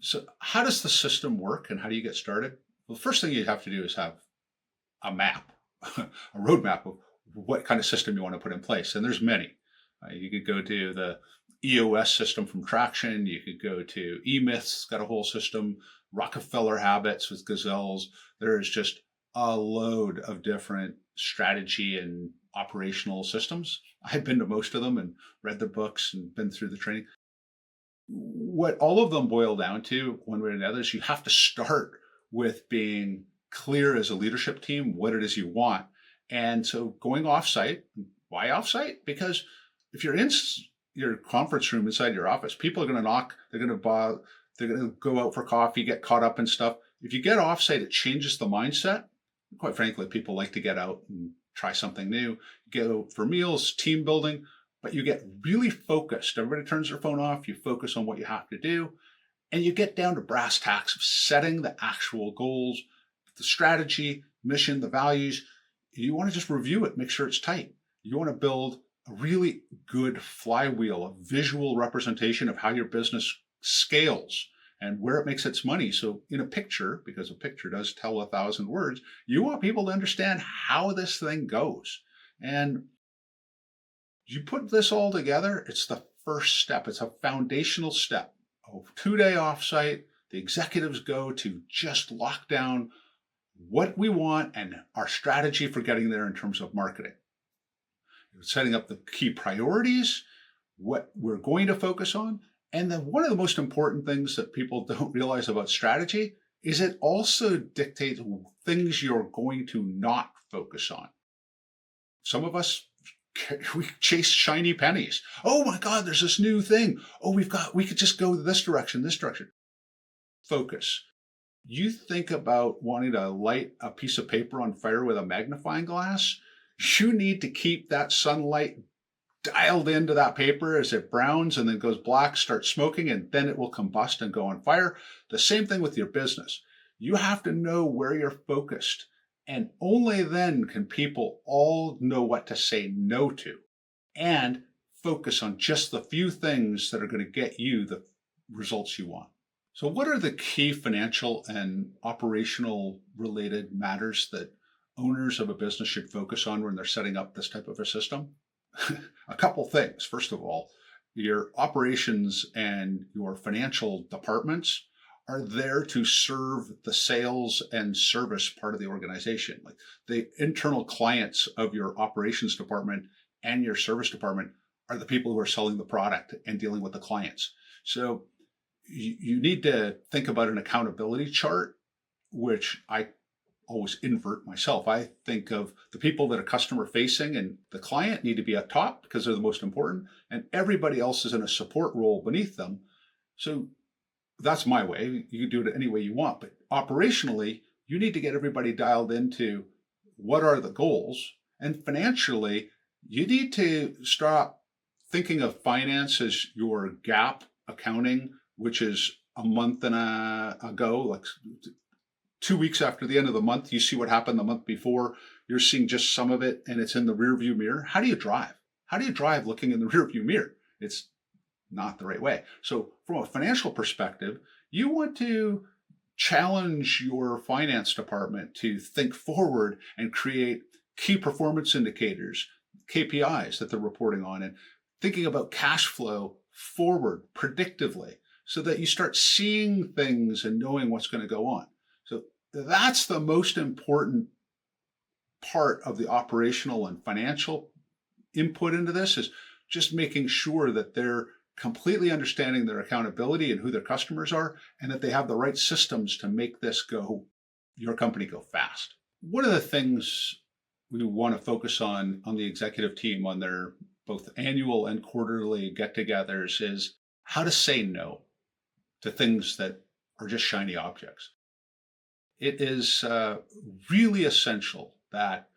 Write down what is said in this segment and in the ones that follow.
So, how does the system work and how do you get started? Well, the first thing you have to do is have a map, a roadmap of what kind of system you want to put in place. And there's many. You could go to the EOS system from Traction. You could go to eMyth's got a whole system. Rockefeller Habits with Gazelles. There is just a load of different strategy and operational systems. I've been to most of them and read the books and been through the training. What all of them boil down to, one way or another, is you have to start with being clear as a leadership team what it is you want. And so going offsite, why offsite? Because if you're in your conference room inside your office, people are going to knock, they're going to go out for coffee, get caught up in stuff. If you get offsite, it changes the mindset. Quite frankly, people like to get out and try something new, get out for meals, team building, but you get really focused. Everybody turns their phone off. You focus on what you have to do, and you get down to brass tacks of setting the actual goals, the strategy, mission, the values. You want to just review it, make sure it's tight. You want to build a really good flywheel, a visual representation of how your business scales and where it makes its money. So in a picture, because a picture does tell 1,000 words, you want people to understand how this thing goes. And you put this all together, it's the first step. It's a foundational step. A 2-day offsite, the executives go to just lock down what we want and our strategy for getting there in terms of marketing. Setting up the key priorities, what we're going to focus on. And then one of the most important things that people don't realize about strategy is it also dictates things you're going to not focus on. Some of us, we chase shiny pennies. Oh my God, there's this new thing. Oh, we could just go this direction, this direction. Focus. You think about wanting to light a piece of paper on fire with a magnifying glass. You need to keep that sunlight dialed into that paper as it browns and then goes black, starts smoking, and then it will combust and go on fire. The same thing with your business. You have to know where you're focused, and only then can people all know what to say no to and focus on just the few things that are going to get you the results you want. So what are the key financial and operational related matters that owners of a business should focus on when they're setting up this type of a system? A couple things. First of all, your operations and your financial departments are there to serve the sales and service part of the organization. Like the internal clients of your operations department and your service department are the people who are selling the product and dealing with the clients. So you need to think about an accountability chart, which I always invert myself. I think of the people that are customer facing and the client need to be up top because they're the most important, and everybody else is in a support role beneath them. So that's my way. You can do it any way you want, but operationally, you need to get everybody dialed into what are the goals, and financially, you need to stop thinking of finance as your gap accounting, which is a month and ago, like 2 weeks after the end of the month, you see what happened the month before. You're seeing just some of it and it's in the rear view mirror. How do you drive? How do you drive looking in the rear view mirror? It's not the right way. So from a financial perspective, you want to challenge your finance department to think forward and create key performance indicators, KPIs that they're reporting on, and thinking about cash flow forward predictively so that you start seeing things and knowing what's going to go on. So that's the most important part of the operational and financial input into this, is just making sure that they're completely understanding their accountability and who their customers are, and that they have the right systems to make your company go fast. One of the things we want to focus on the executive team on their both annual and quarterly get-togethers is how to say no to things that are just shiny objects. It is really essential that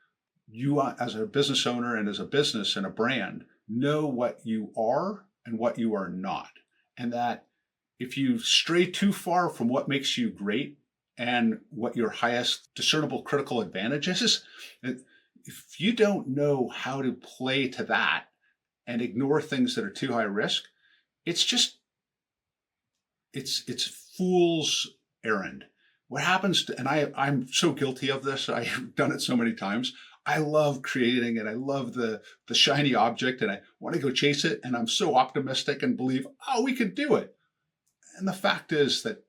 you, as a business owner and as a business and a brand, know what you are and what you are not. And that if you stray too far from what makes you great and what your highest discernible critical advantage is, if you don't know how to play to that and ignore things that are too high risk, it's fool's errand. What happens to, and I'm so guilty of this. I've done it so many times. I love creating and I love the shiny object and I want to go chase it. And I'm so optimistic and believe, oh, we could do it. And the fact is that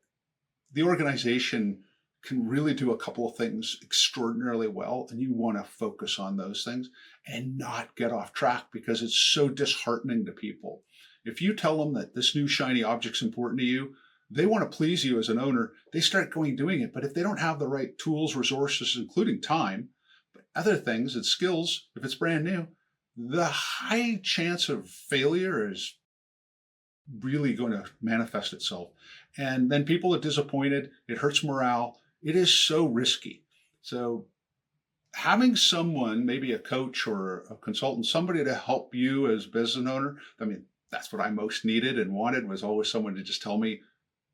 the organization can really do a couple of things extraordinarily well. And you want to focus on those things and not get off track because it's so disheartening to people. If you tell them that this new shiny object's important to you, they want to please you as an owner. They start going doing it. But if they don't have the right tools, resources, including time, but other things and skills, if it's brand new, the high chance of failure is really going to manifest itself. And then people are disappointed. It hurts morale. It is so risky. So having someone, maybe a coach or a consultant, somebody to help you as business owner, I mean, that's what I most needed and wanted was always someone to just tell me,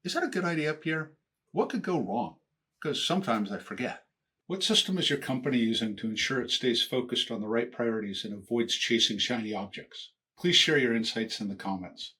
is that a good idea, Pierre? What could go wrong? Because sometimes I forget. What system is your company using to ensure it stays focused on the right priorities and avoids chasing shiny objects? Please share your insights in the comments.